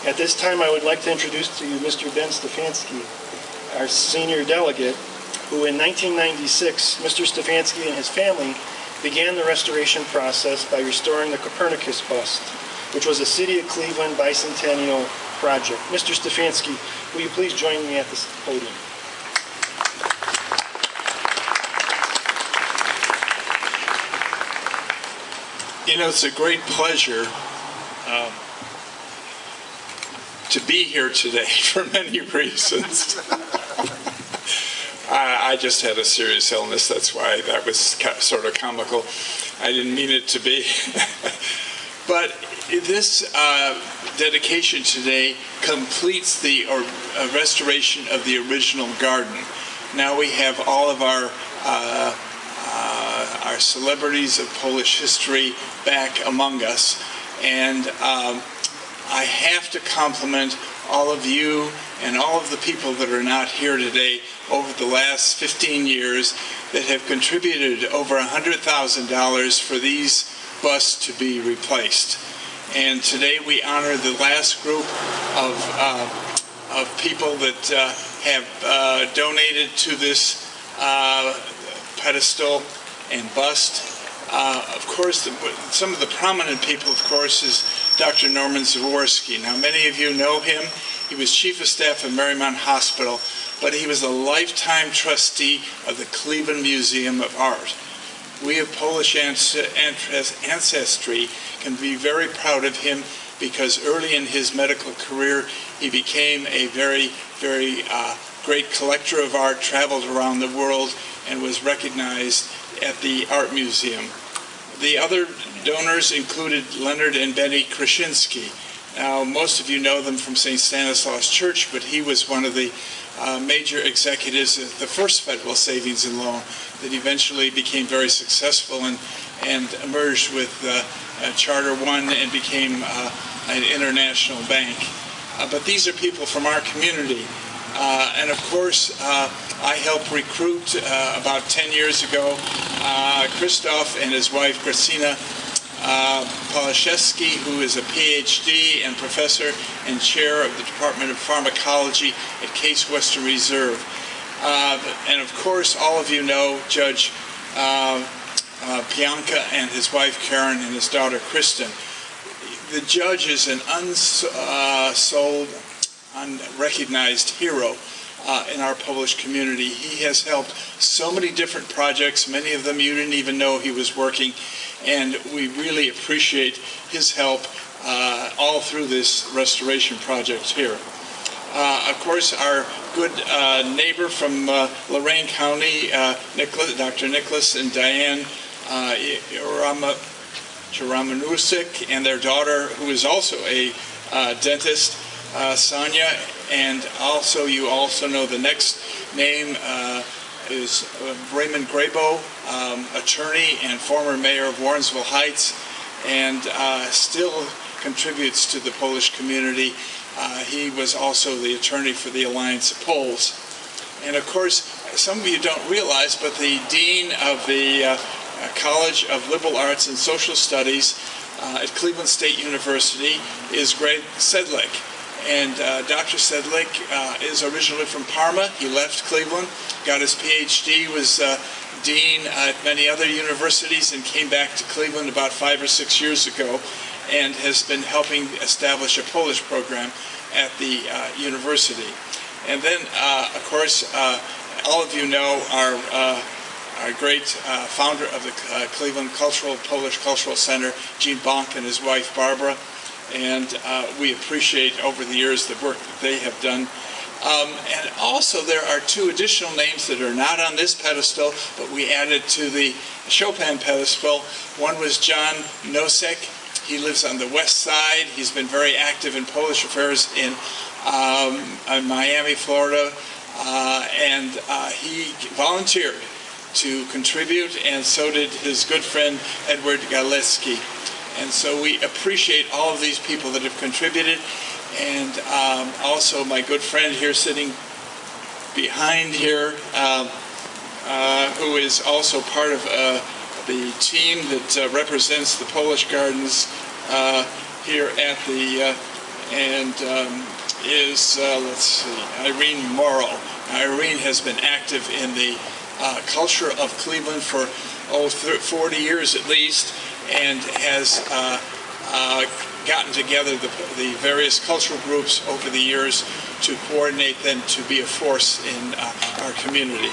At this time, I would like to introduce to you Mr. Ben Stefanski, our senior delegate, who in 1996, Mr. Stefanski and his family began the restoration process by restoring the Copernicus bust, which was a City of Cleveland bicentennial project. Mr. Stefanski, will you please join me at this podium? You know, it's a great pleasure to be here today for many reasons. I just had a serious illness, that's why that was sort of comical. I didn't mean it to be. But this dedication today completes the restoration of the original garden. Now we have all of our celebrities of Polish history back among us, and I have to compliment all of you and all of the people that are not here today over the last 15 years that have contributed over $100,000 for these busts to be replaced. And today we honor the last group of people that have donated to this pedestal and bust. Of course, some of the prominent people, of course, is Dr. Norman Zaworsky. Now, many of you know him. He was Chief of Staff at Marymount Hospital, but he was a lifetime trustee of the Cleveland Museum of Art. We of Polish ancestry can be very proud of him because early in his medical career, he became a very, very great collector of art, traveled around the world, and was recognized at the Art Museum. The other donors included Leonard and Betty Krichinsky. Now, most of you know them from St. Stanislaus Church, but he was one of the major executives of the first federal savings and loan that eventually became very successful and emerged with Charter One and became an international bank. But these are people from our community. And of course, I helped recruit about 10 years ago Christoph and his wife Christina Polishevsky, who is a PhD and professor and chair of the Department of Pharmacology at Case Western Reserve. And of course, all of you know Judge Pianka and his wife Karen and his daughter Kristen. The judge is an unsold, unrecognized hero in our Polish community. He has helped so many different projects, many of them you didn't even know he was working, and we really appreciate his help all through this restoration project here. Of course, our good neighbor from Lorain County, Dr. Nicholas and Diane Nosek, and their daughter, who is also a dentist, Sonia, and also you also know the next name is Raymond Grabo, attorney and former mayor of Warrensville Heights, and still contributes to the Polish community. He was also the attorney for the Alliance of Poles. And of course, some of you don't realize, but the dean of the College of Liberal Arts and Social Studies at Cleveland State University is Greg Sedlik. And Dr. Sedlik is originally from Parma. He left Cleveland, got his PhD, was dean at many other universities, and came back to Cleveland about 5 or 6 years ago, and has been helping establish a Polish program at the university. And then, of course, all of you know our great founder of the Cleveland Polish Cultural Center, Gene Bonk, and his wife, Barbara. And we appreciate over the years the work that they have done. And also there are two additional names that are not on this pedestal, but we added to the Chopin pedestal. One was John Nosek. He lives on the west side. He's been very active in Polish affairs in Miami, Florida. And he volunteered to contribute, and so did his good friend Edward Galecki. And so we appreciate all of these people that have contributed, and also my good friend here sitting behind here, who is also part of the team that represents the Polish Gardens here at the and let's see, Irene Morrow. Irene has been active in the culture of Cleveland for 40 years at least, and has gotten together the various cultural groups over the years to coordinate them to be a force in our community.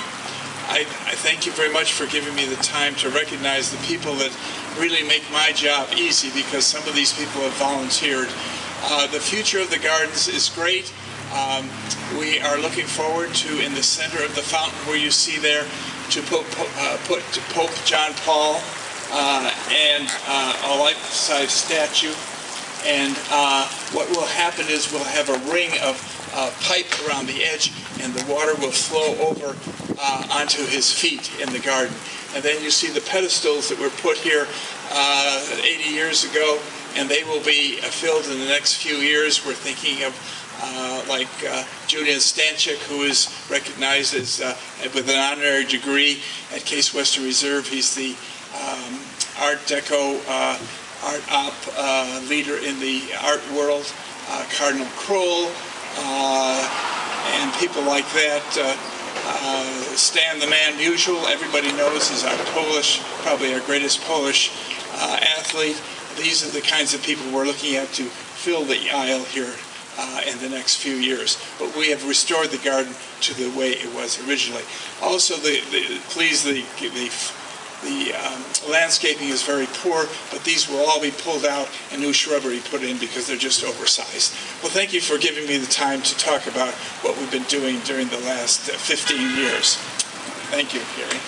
I thank you very much for giving me the time to recognize the people that really make my job easy, because some of these people have volunteered. The future of the gardens is great. We are looking forward to, in the center of the fountain where you see there, to put Pope John Paul and a life-size statue. And what will happen is we'll have a ring of pipe around the edge, and the water will flow over onto his feet in the garden. And then you see the pedestals that were put here 80 years ago, and they will be filled in the next few years. We're thinking of Julian Stanchik, who is recognized as with an honorary degree at Case Western Reserve. He's the Art Deco art op leader in the art world. Cardinal Kroll and people like that. Stan the Man Musial, everybody knows, is our Polish, probably our greatest Polish athlete. These are the kinds of people we're looking at to fill the aisle here in the next few years. But we have restored the garden to the way it was originally. Also, the landscaping is very poor, but these will all be pulled out and new shrubbery put in because they're just oversized. Well, thank you for giving me the time to talk about what we've been doing during the last 15 years. Thank you, Gary.